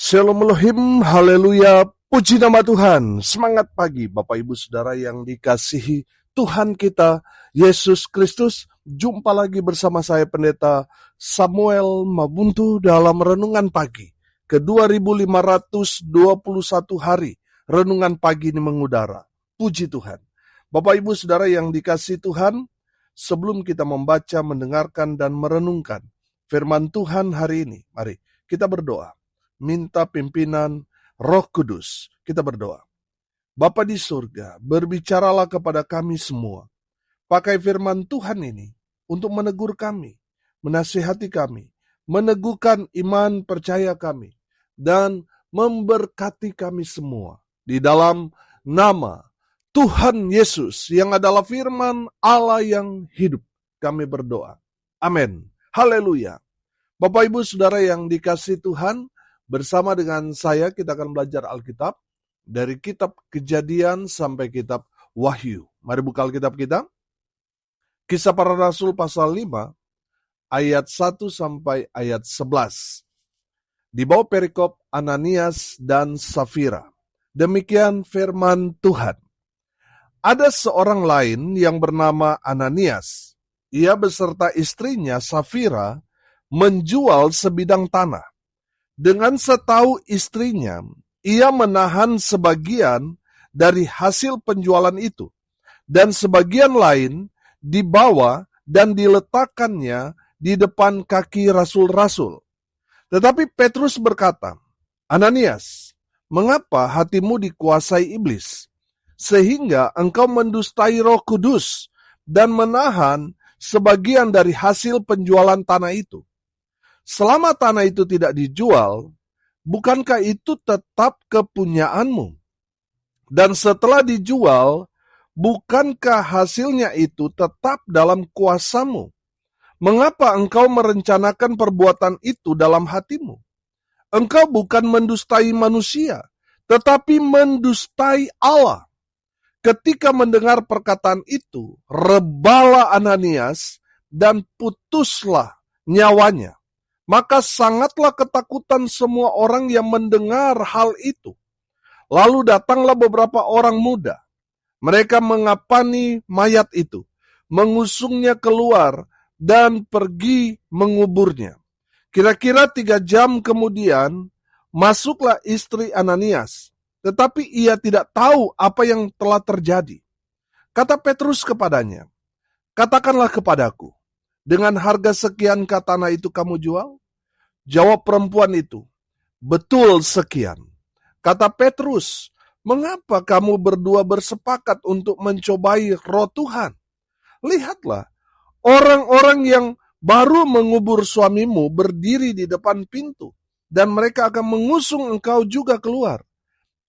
Shalom Elohim, haleluya, puji nama Tuhan. Semangat pagi Bapak Ibu Saudara yang dikasihi Tuhan kita, Yesus Kristus. Jumpa lagi bersama saya Pendeta Samuel Mabuntu dalam Renungan Pagi ke 2521 hari. Renungan Pagi ini mengudara. Puji Tuhan. Bapak Ibu Saudara yang dikasihi Tuhan, sebelum kita membaca, mendengarkan, dan merenungkan firman Tuhan hari ini, mari kita berdoa. Minta pimpinan Roh Kudus. Kita berdoa. Bapa di surga, berbicaralah kepada kami semua. Pakai firman Tuhan ini untuk menegur kami, menasihati kami, meneguhkan iman percaya kami, dan memberkati kami semua. Di dalam nama Tuhan Yesus yang adalah firman Allah yang hidup, kami berdoa. Amin. Haleluya. Bapak Ibu Saudara yang dikasihi Tuhan, bersama dengan saya kita akan belajar Alkitab dari kitab Kejadian sampai kitab Wahyu. Mari buka Alkitab kita. Kisah Para Rasul pasal 5 ayat 1 sampai ayat 11. Di bawah perikop Ananias dan Safira. Demikian firman Tuhan. Ada seorang lain yang bernama Ananias. Ia beserta istrinya Safira menjual sebidang tanah. Dengan setahu istrinya, ia menahan sebagian dari hasil penjualan itu, dan sebagian lain dibawa dan diletakkannya di depan kaki rasul-rasul. Tetapi Petrus berkata, Ananias, mengapa hatimu dikuasai iblis, sehingga engkau mendustai Roh Kudus dan menahan sebagian dari hasil penjualan tanah itu? Selama tanah itu tidak dijual, bukankah itu tetap kepunyaanmu? Dan setelah dijual, bukankah hasilnya itu tetap dalam kuasamu? Mengapa engkau merencanakan perbuatan itu dalam hatimu? Engkau bukan mendustai manusia, tetapi mendustai Allah. Ketika mendengar perkataan itu, rebalah Ananias dan putuslah nyawanya. Maka sangatlah ketakutan semua orang yang mendengar hal itu. Lalu datanglah beberapa orang muda. Mereka mengapani mayat itu, mengusungnya keluar, dan pergi menguburnya. Kira-kira 3 jam kemudian, masuklah istri Ananias. Tetapi ia tidak tahu apa yang telah terjadi. Kata Petrus kepadanya, katakanlah kepadaku, dengan harga sekian tanah itu kamu jual? Jawab perempuan itu, betul sekian. Kata Petrus, mengapa kamu berdua bersepakat untuk mencobai Roh Tuhan? Lihatlah, orang-orang yang baru mengubur suamimu berdiri di depan pintu, dan mereka akan mengusung engkau juga keluar.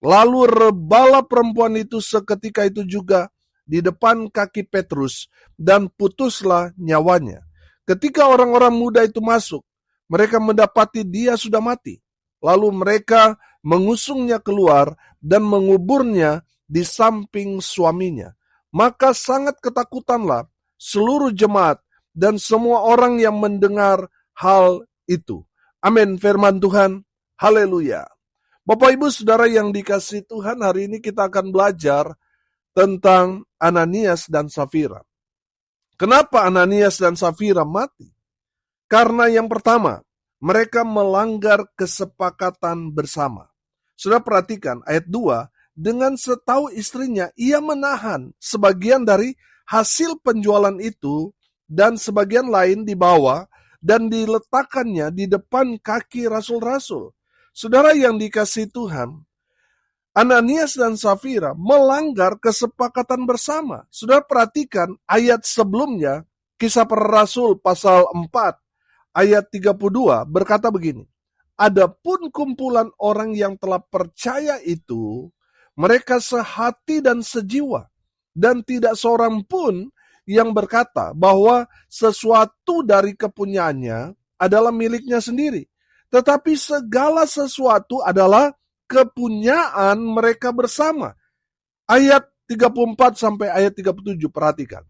Lalu rebalah perempuan itu seketika itu juga di depan kaki Petrus, dan putuslah nyawanya. Ketika orang-orang muda itu masuk, mereka mendapati dia sudah mati. Lalu mereka mengusungnya keluar dan menguburnya di samping suaminya. Maka sangat ketakutanlah seluruh jemaat dan semua orang yang mendengar hal itu. Amin, firman Tuhan. Haleluya. Bapak Ibu Saudara yang dikasihi Tuhan, hari ini kita akan belajar tentang Ananias dan Safira. Kenapa Ananias dan Safira mati? Karena yang pertama, mereka melanggar kesepakatan bersama. Sudah perhatikan ayat 2, dengan setahu istrinya, ia menahan sebagian dari hasil penjualan itu dan sebagian lain dibawa dan diletakkannya di depan kaki rasul-rasul. Saudara yang dikasihi Tuhan, Ananias dan Safira melanggar kesepakatan bersama. Saudara perhatikan ayat sebelumnya, Kisah Para Rasul pasal 4, ayat 32 berkata begini, adapun kumpulan orang yang telah percaya itu, mereka sehati dan sejiwa, dan tidak seorang pun yang berkata bahwa sesuatu dari kepunyaannya adalah miliknya sendiri, tetapi segala sesuatu adalah kepunyaan mereka bersama. Ayat 34 sampai ayat 37, perhatikan.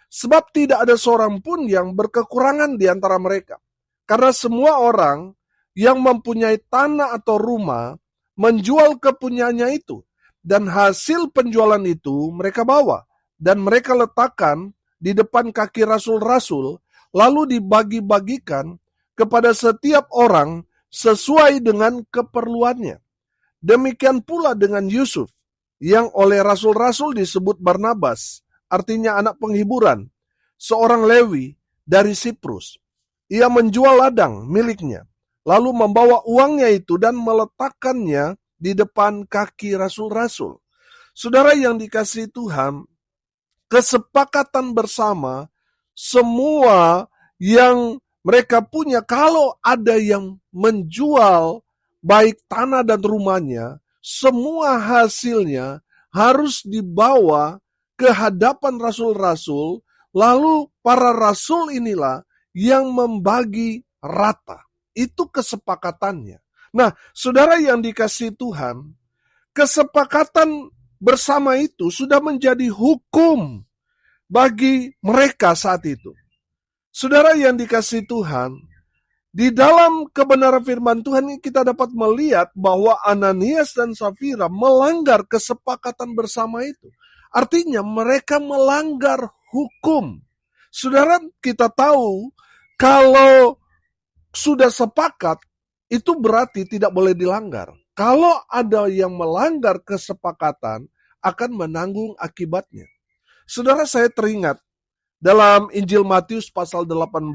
Sebab tidak ada seorang pun yang berkekurangan di antara mereka. Karena semua orang yang mempunyai tanah atau rumah menjual kepunyaannya itu. Dan hasil penjualan itu mereka bawa dan mereka letakkan di depan kaki rasul-rasul, lalu dibagi-bagikan kepada setiap orang sesuai dengan keperluannya. Demikian pula dengan Yusuf, yang oleh rasul-rasul disebut Barnabas, artinya anak penghiburan, seorang Lewi dari Siprus. Ia menjual ladang miliknya, lalu membawa uangnya itu dan meletakkannya di depan kaki rasul-rasul. Saudara yang dikasihi Tuhan, kesepakatan bersama semua yang mereka punya, kalau ada yang menjual baik tanah dan rumahnya, semua hasilnya harus dibawa ke hadapan rasul-rasul, lalu para rasul inilah yang membagi rata. Itu kesepakatannya. Nah, saudara yang dikasihi Tuhan, kesepakatan bersama itu sudah menjadi hukum bagi mereka saat itu. Saudara yang dikasihi Tuhan, di dalam kebenaran firman Tuhan kita dapat melihat bahwa Ananias dan Safira melanggar kesepakatan bersama itu. Artinya mereka melanggar hukum. Saudara, kita tahu kalau sudah sepakat, itu berarti tidak boleh dilanggar. Kalau ada yang melanggar kesepakatan, akan menanggung akibatnya. Saudara, saya teringat dalam Injil Matius pasal 18,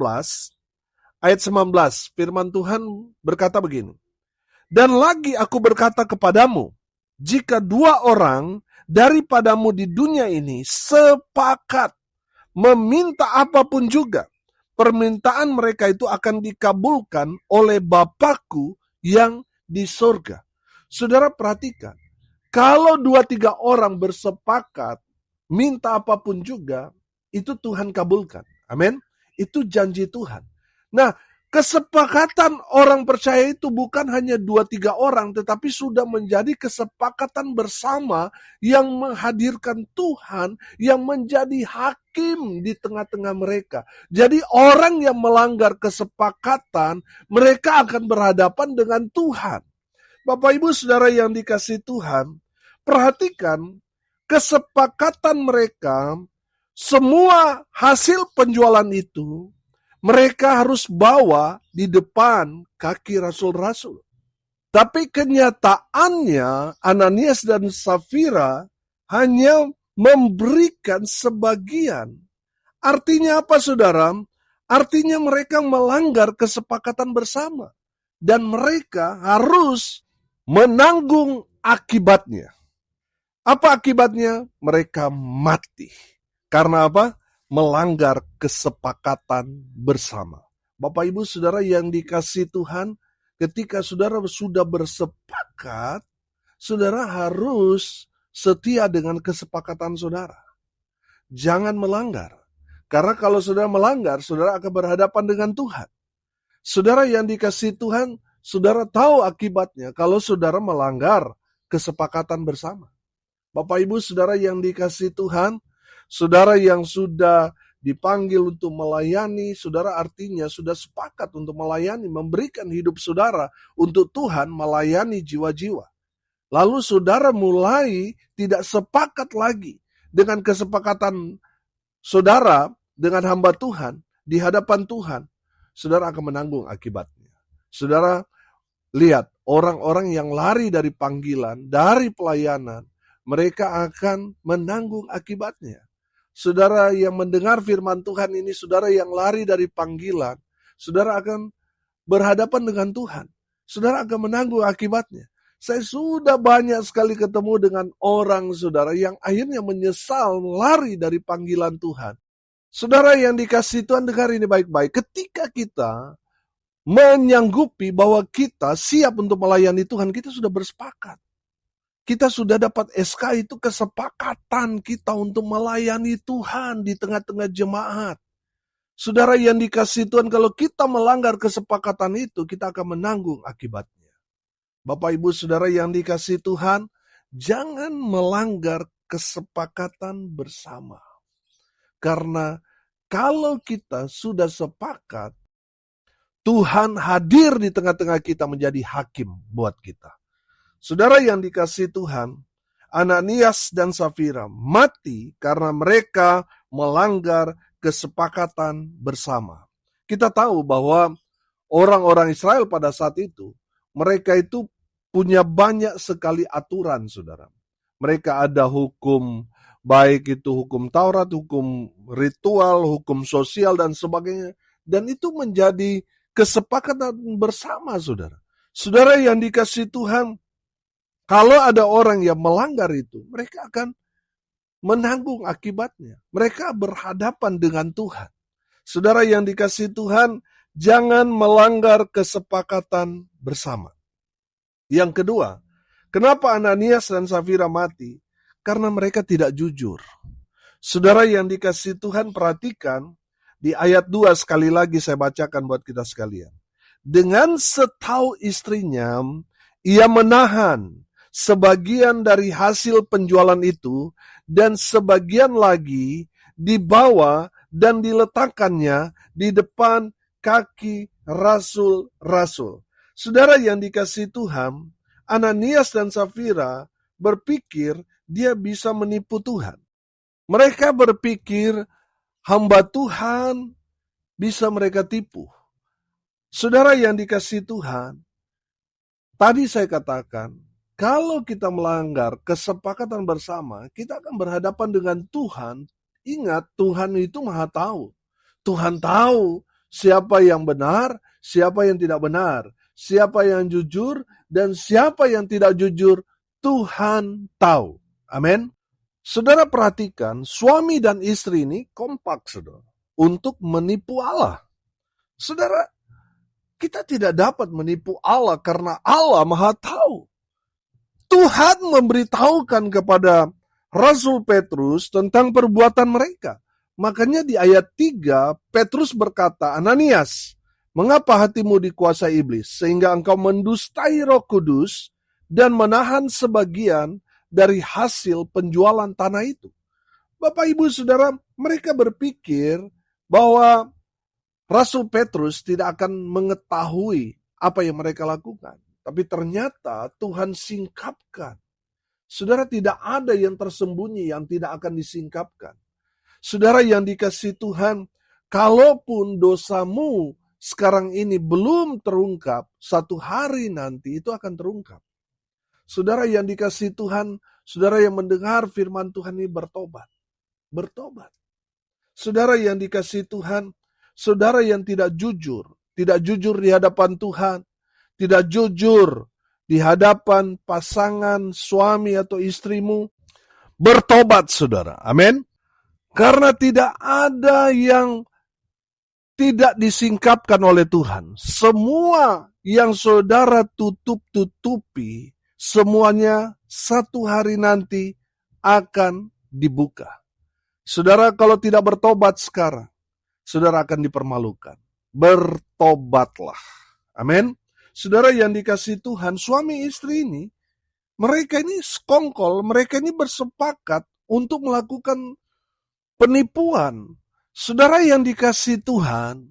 ayat 19, firman Tuhan berkata begini, "Dan lagi aku berkata kepadamu, jika dua orang daripadamu di dunia ini sepakat meminta apapun juga, permintaan mereka itu akan dikabulkan oleh Bapakku yang di sorga." Saudara perhatikan, kalau 2-3 orang bersepakat minta apapun juga, itu Tuhan kabulkan. Amin. Itu janji Tuhan. Nah, kesepakatan orang percaya itu bukan hanya 2-3 orang, tetapi sudah menjadi kesepakatan bersama yang menghadirkan Tuhan, yang menjadi hakim di tengah-tengah mereka. Jadi orang yang melanggar kesepakatan, mereka akan berhadapan dengan Tuhan. Bapak Ibu Saudara yang dikasihi Tuhan, perhatikan kesepakatan mereka, semua hasil penjualan itu mereka harus bawa di depan kaki rasul-rasul. Tapi kenyataannya Ananias dan Safira hanya memberikan sebagian. Artinya apa, saudara? Artinya mereka melanggar kesepakatan bersama. Dan mereka harus menanggung akibatnya. Apa akibatnya? Mereka mati. Karena apa? Melanggar kesepakatan bersama. Bapak Ibu Saudara yang dikasihi Tuhan, ketika saudara sudah bersepakat, saudara harus setia dengan kesepakatan saudara. Jangan melanggar. Karena kalau saudara melanggar, saudara akan berhadapan dengan Tuhan. Saudara yang dikasihi Tuhan, saudara tahu akibatnya kalau saudara melanggar kesepakatan bersama. Bapak Ibu Saudara yang dikasihi Tuhan, saudara yang sudah dipanggil untuk melayani, saudara artinya sudah sepakat untuk melayani, memberikan hidup saudara untuk Tuhan, melayani jiwa-jiwa. Lalu saudara mulai tidak sepakat lagi dengan kesepakatan saudara dengan hamba Tuhan, di hadapan Tuhan, saudara akan menanggung akibatnya. Saudara lihat, orang-orang yang lari dari panggilan, dari pelayanan, mereka akan menanggung akibatnya. Saudara yang mendengar firman Tuhan ini, saudara yang lari dari panggilan, saudara akan berhadapan dengan Tuhan. Saudara akan menanggung akibatnya. Saya sudah banyak sekali ketemu dengan orang, saudara, yang akhirnya menyesal lari dari panggilan Tuhan. Saudara yang dikasihi Tuhan, dengar ini baik-baik. Ketika kita menyanggupi bahwa kita siap untuk melayani Tuhan, kita sudah bersepakat. Kita sudah dapat SK, itu kesepakatan kita untuk melayani Tuhan di tengah-tengah jemaat. Saudara yang dikasihi Tuhan, kalau kita melanggar kesepakatan itu, kita akan menanggung akibatnya. Bapak Ibu Saudara yang dikasihi Tuhan, jangan melanggar kesepakatan bersama. Karena kalau kita sudah sepakat, Tuhan hadir di tengah-tengah kita menjadi hakim buat kita. Saudara yang dikasihi Tuhan, Ananias dan Safira mati karena mereka melanggar kesepakatan bersama. Kita tahu bahwa orang-orang Israel pada saat itu, mereka itu punya banyak sekali aturan, saudara. Mereka ada hukum, baik itu hukum Taurat, hukum ritual, hukum sosial, dan sebagainya. Dan itu menjadi kesepakatan bersama, saudara. Saudara yang dikasihi Tuhan, kalau ada orang yang melanggar itu, mereka akan menanggung akibatnya. Mereka berhadapan dengan Tuhan. Saudara yang dikasihi Tuhan, jangan melanggar kesepakatan bersama. Yang kedua, kenapa Ananias dan Safira mati? Karena mereka tidak jujur. Saudara yang dikasihi Tuhan, perhatikan di ayat 2 sekali lagi saya bacakan buat kita sekalian. Dengan setahu istrinya, ia menahan sebagian dari hasil penjualan itu dan sebagian lagi dibawa dan diletakkannya di depan kaki rasul-rasul. Saudara yang dikasihi Tuhan, Ananias dan Safira berpikir dia bisa menipu Tuhan. Mereka berpikir hamba Tuhan bisa mereka tipu. Saudara yang dikasihi Tuhan, tadi saya katakan, kalau kita melanggar kesepakatan bersama, kita akan berhadapan dengan Tuhan. Ingat, Tuhan itu Maha Tahu. Tuhan tahu siapa yang benar, siapa yang tidak benar, siapa yang jujur, dan siapa yang tidak jujur. Tuhan tahu. Amin. Saudara perhatikan, suami dan istri ini kompak, saudara, untuk menipu Allah. Saudara, kita tidak dapat menipu Allah karena Allah Maha Tahu. Tuhan memberitahukan kepada Rasul Petrus tentang perbuatan mereka. Makanya di ayat 3, Petrus berkata, Ananias, mengapa hatimu dikuasai iblis, sehingga engkau mendustai Roh Kudus dan menahan sebagian dari hasil penjualan tanah itu? Bapak, Ibu, Saudara, mereka berpikir bahwa Rasul Petrus tidak akan mengetahui apa yang mereka lakukan. Tapi ternyata Tuhan singkapkan. Saudara, tidak ada yang tersembunyi yang tidak akan disingkapkan. Saudara yang dikasihi Tuhan, kalaupun dosamu sekarang ini belum terungkap, satu hari nanti itu akan terungkap. Saudara yang dikasihi Tuhan, saudara yang mendengar firman Tuhan ini bertobat. Bertobat. Saudara yang dikasihi Tuhan, saudara yang tidak jujur di hadapan Tuhan, tidak jujur di hadapan pasangan suami atau istrimu, bertobat, saudara. Amin. Karena tidak ada yang tidak disingkapkan oleh Tuhan. Semua yang saudara tutup-tutupi, semuanya satu hari nanti akan dibuka. Saudara, kalau tidak bertobat sekarang, saudara akan dipermalukan. Bertobatlah. Amin. Saudara yang dikasihi Tuhan, suami istri ini, mereka ini sekongkol, mereka ini bersepakat untuk melakukan penipuan. Saudara yang dikasihi Tuhan,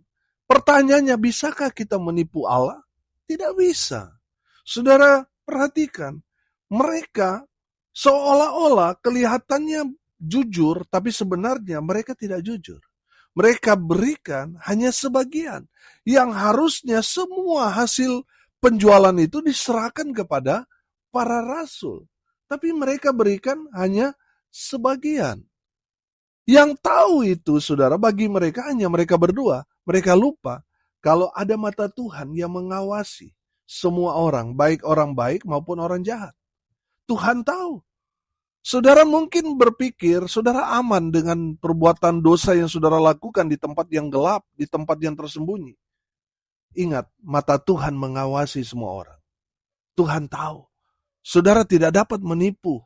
pertanyaannya, bisakah kita menipu Allah? Tidak bisa. Saudara, perhatikan, mereka seolah-olah kelihatannya jujur, tapi sebenarnya mereka tidak jujur. Mereka berikan hanya sebagian. Yang harusnya semua hasil penjualan itu diserahkan kepada para rasul. Tapi mereka berikan hanya sebagian. Yang tahu itu, saudara, bagi mereka hanya mereka berdua. Mereka lupa kalau ada mata Tuhan yang mengawasi semua orang baik maupun orang jahat. Tuhan tahu. Saudara mungkin berpikir, saudara aman dengan perbuatan dosa yang saudara lakukan di tempat yang gelap, di tempat yang tersembunyi. Ingat, mata Tuhan mengawasi semua orang. Tuhan tahu. Saudara tidak dapat menipu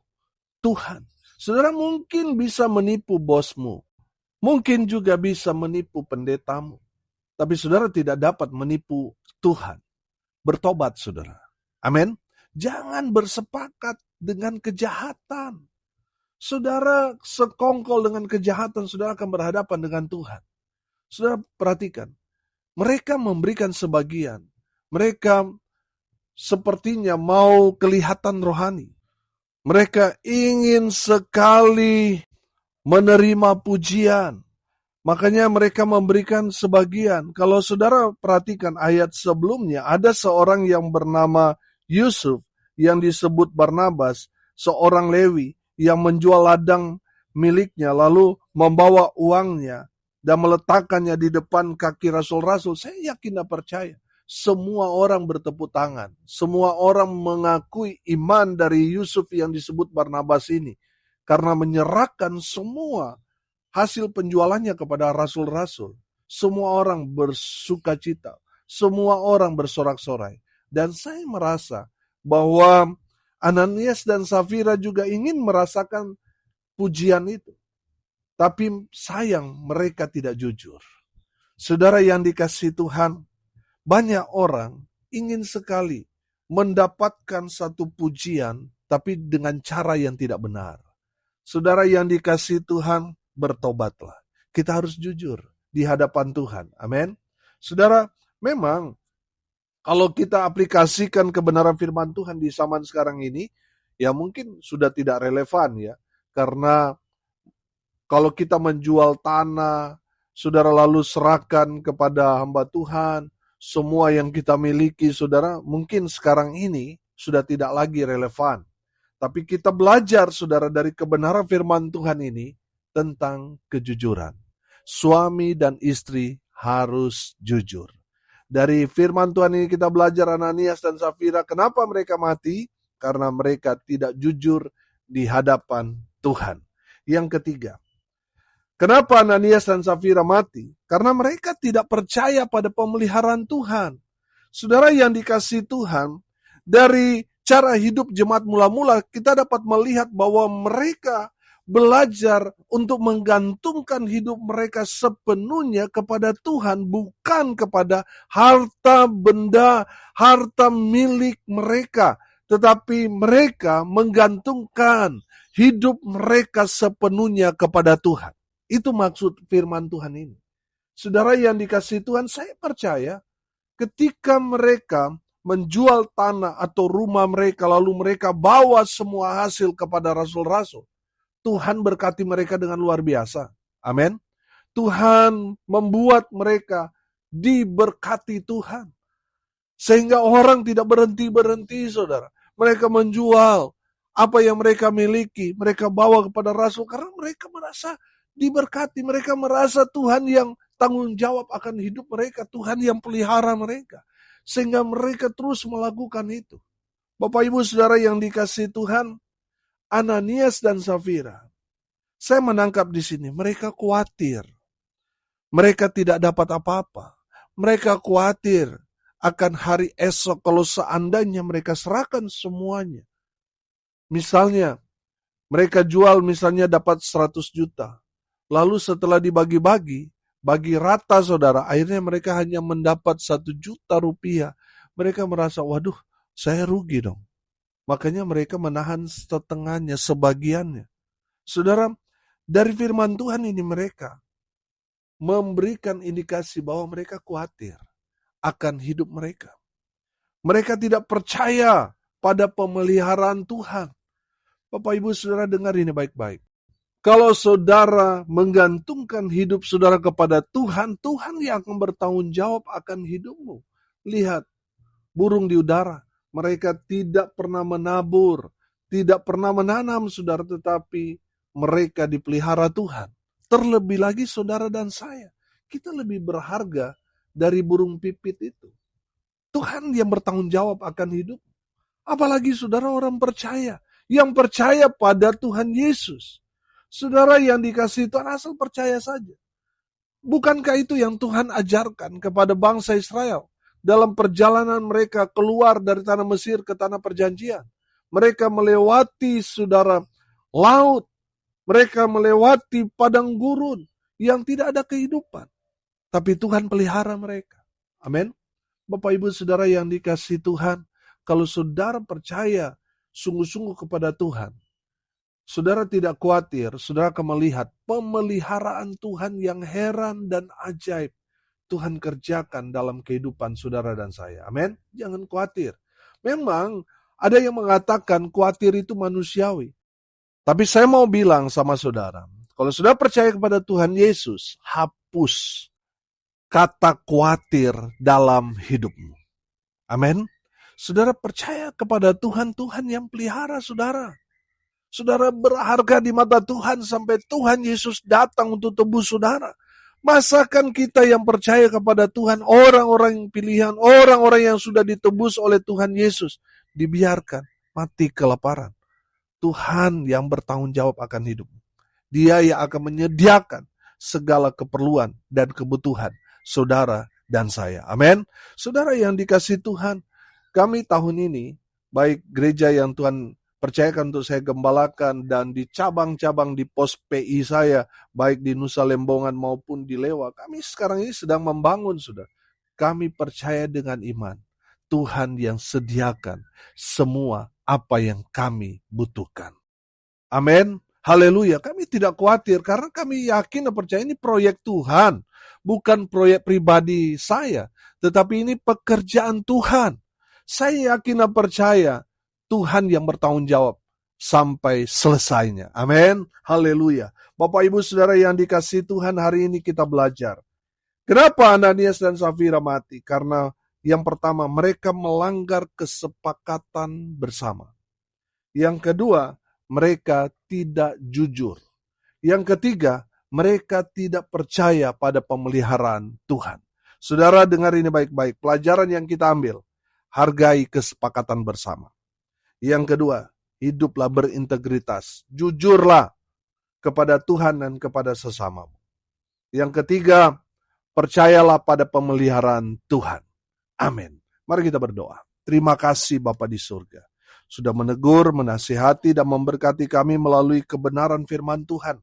Tuhan. Saudara mungkin bisa menipu bosmu. Mungkin juga bisa menipu pendetamu. Tapi saudara tidak dapat menipu Tuhan. Bertobat, saudara. Amin. Jangan bersepakat dengan kejahatan. Saudara sekongkol dengan kejahatan, saudara akan berhadapan dengan Tuhan. Saudara perhatikan, Mereka memberikan sebagian. Mereka sepertinya mau kelihatan rohani. Mereka ingin sekali menerima pujian. Makanya mereka memberikan sebagian. Kalau saudara perhatikan ayat sebelumnya, ada seorang yang bernama Yusuf yang disebut Barnabas, seorang Lewi yang menjual ladang miliknya lalu membawa uangnya dan meletakkannya di depan kaki rasul-rasul. Saya yakin dan percaya semua orang bertepuk tangan. Semua orang mengakui iman dari Yusuf yang disebut Barnabas ini. Karena menyerahkan semua hasil penjualannya kepada rasul-rasul. Semua orang bersuka cita. Semua orang bersorak-sorai. Dan saya merasa bahwa Ananias dan Safira juga ingin merasakan pujian itu. Tapi sayang mereka tidak jujur. Saudara yang dikasihi Tuhan, banyak orang ingin sekali mendapatkan satu pujian, tapi dengan cara yang tidak benar. Saudara yang dikasihi Tuhan, bertobatlah. Kita harus jujur di hadapan Tuhan. Amin. Saudara, memang kalau kita aplikasikan kebenaran firman Tuhan di zaman sekarang ini, ya mungkin sudah tidak relevan ya. Karena kalau kita menjual tanah, saudara lalu serahkan kepada hamba Tuhan, semua yang kita miliki, saudara, mungkin sekarang ini sudah tidak lagi relevan. Tapi kita belajar, saudara, dari kebenaran firman Tuhan ini tentang kejujuran. Suami dan istri harus jujur. Dari firman Tuhan ini kita belajar Ananias dan Safira, kenapa mereka mati? Karena mereka tidak jujur di hadapan Tuhan. Yang ketiga, kenapa Ananias dan Safira mati? Karena mereka tidak percaya pada pemeliharaan Tuhan. Saudara yang dikasihi Tuhan, dari cara hidup jemaat mula-mula, kita dapat melihat bahwa mereka belajar untuk menggantungkan hidup mereka sepenuhnya kepada Tuhan, bukan kepada harta benda, harta milik mereka. Tetapi mereka menggantungkan hidup mereka sepenuhnya kepada Tuhan. Itu maksud firman Tuhan ini. Saudara yang dikasihi Tuhan, saya percaya ketika mereka menjual tanah atau rumah mereka, lalu mereka bawa semua hasil kepada rasul-rasul, Tuhan berkati mereka dengan luar biasa. Amin. Tuhan membuat mereka diberkati Tuhan. Sehingga orang tidak berhenti-berhenti, saudara. Mereka menjual apa yang mereka miliki, mereka bawa kepada rasul karena mereka merasa diberkati. Mereka merasa Tuhan yang tanggung jawab akan hidup mereka, Tuhan yang pelihara mereka. Sehingga mereka terus melakukan itu. Bapak Ibu Saudara yang dikasihi Tuhan, Ananias dan Safira, saya menangkap di sini, mereka khawatir. Mereka tidak dapat apa-apa. Mereka khawatir akan hari esok kalau seandainya mereka serahkan semuanya. Misalnya, mereka jual misalnya dapat 100 juta. Lalu setelah dibagi-bagi, bagi rata saudara, akhirnya mereka hanya mendapat 1 juta rupiah. Mereka merasa, waduh, saya rugi dong. Makanya mereka menahan setengahnya, sebagiannya. Saudara, dari firman Tuhan ini mereka memberikan indikasi bahwa mereka khawatir akan hidup mereka. Mereka tidak percaya pada pemeliharaan Tuhan. Bapak Ibu Saudara dengar ini baik-baik. Kalau saudara menggantungkan hidup saudara kepada Tuhan, Tuhan yang akan bertanggung jawab akan hidupmu. Lihat, burung di udara, mereka tidak pernah menabur, tidak pernah menanam saudara, tetapi mereka dipelihara Tuhan. Terlebih lagi saudara dan saya, kita lebih berharga dari burung pipit itu. Tuhan yang bertanggung jawab akan hidup. Apalagi saudara orang percaya, yang percaya pada Tuhan Yesus. Saudara yang dikasihi Tuhan, asal percaya saja. Bukankah itu yang Tuhan ajarkan kepada bangsa Israel dalam perjalanan mereka keluar dari tanah Mesir ke tanah perjanjian? Mereka melewati saudara laut, mereka melewati padang gurun yang tidak ada kehidupan. Tapi Tuhan pelihara mereka. Amin. Bapak Ibu Saudara yang dikasihi Tuhan, kalau saudara percaya sungguh-sungguh kepada Tuhan, saudara tidak khawatir, saudara akan melihat pemeliharaan Tuhan yang heran dan ajaib Tuhan kerjakan dalam kehidupan saudara dan saya. Amin. Jangan khawatir. Memang ada yang mengatakan khawatir itu manusiawi. Tapi saya mau bilang sama saudara, kalau saudara percaya kepada Tuhan Yesus, hapus kata khawatir dalam hidupmu. Amin. Saudara percaya kepada Tuhan, Tuhan yang pelihara saudara. Saudara berharga di mata Tuhan sampai Tuhan Yesus datang untuk tebus saudara. Masakan kita yang percaya kepada Tuhan, orang-orang yang pilihan, orang-orang yang sudah ditebus oleh Tuhan Yesus, dibiarkan mati kelaparan. Tuhan yang bertanggung jawab akan hidupmu. Dia yang akan menyediakan segala keperluan dan kebutuhan saudara dan saya. Amin. Saudara yang dikasihi Tuhan, kami tahun ini, baik gereja yang Tuhan percayakan untuk saya gembalakan dan di cabang-cabang di pos PI saya, baik di Nusa Lembongan maupun di Lewa, kami sekarang ini sedang membangun, saudara. Kami percaya dengan iman, Tuhan yang sediakan semua apa yang kami butuhkan. Amin. Haleluya. Kami tidak khawatir karena kami yakin dan percaya ini proyek Tuhan, bukan proyek pribadi saya, tetapi ini pekerjaan Tuhan. Saya yakin dan percaya Tuhan yang bertanggung jawab sampai selesainya. Amin. Haleluya. Bapak Ibu Saudara yang dikasihi Tuhan, hari ini kita belajar. Kenapa Ananias dan Safira mati? Karena yang pertama, mereka melanggar kesepakatan bersama. Yang kedua, mereka tidak jujur. Yang ketiga, mereka tidak percaya pada pemeliharaan Tuhan. Saudara dengar ini baik-baik. Pelajaran yang kita ambil, hargai kesepakatan bersama. Yang kedua, hiduplah berintegritas. Jujurlah kepada Tuhan dan kepada sesamamu. Yang ketiga, percayalah pada pemeliharaan Tuhan. Amin. Mari kita berdoa. Terima kasih Bapa di surga. Sudah menegur, menasihati, dan memberkati kami melalui kebenaran firman Tuhan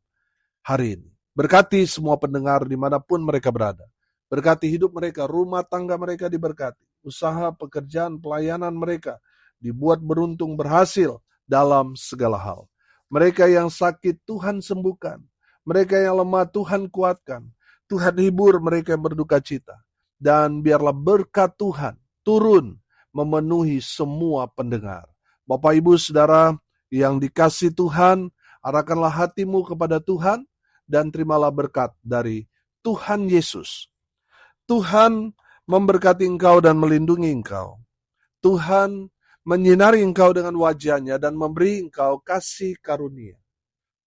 hari ini. Berkati semua pendengar dimanapun mereka berada. Berkati hidup mereka, rumah tangga mereka diberkati. Usaha, pekerjaan, pelayanan mereka dibuat beruntung, berhasil dalam segala hal. Mereka yang sakit Tuhan sembuhkan. Mereka yang lemah Tuhan kuatkan. Tuhan hibur mereka yang berduka cita. Dan biarlah berkat Tuhan turun memenuhi semua pendengar. Bapak Ibu Saudara yang dikasihi Tuhan, arahkanlah hatimu kepada Tuhan dan terimalah berkat dari Tuhan Yesus. Tuhan memberkati engkau dan melindungi engkau. Tuhan menyinari engkau dengan wajahnya dan memberi engkau kasih karunia.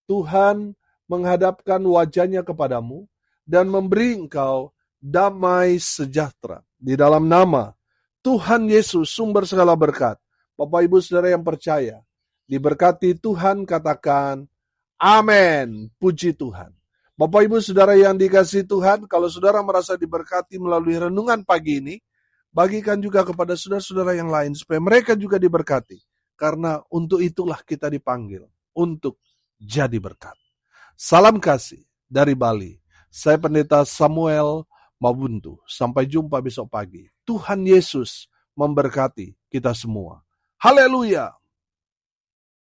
Tuhan menghadapkan wajahnya kepadamu dan memberi engkau damai sejahtera. Di dalam nama Tuhan Yesus, sumber segala berkat. Bapak Ibu Saudara yang percaya, diberkati Tuhan, katakan amin. Puji Tuhan. Bapak Ibu Saudara yang dikasihi Tuhan, kalau saudara merasa diberkati melalui renungan pagi ini, bagikan juga kepada saudara-saudara yang lain supaya mereka juga diberkati. Karena untuk itulah kita dipanggil, untuk jadi berkat. Salam kasih dari Bali. Saya Pendeta Samuel Mabuntu. Sampai jumpa besok pagi. Tuhan Yesus memberkati kita semua. Haleluya.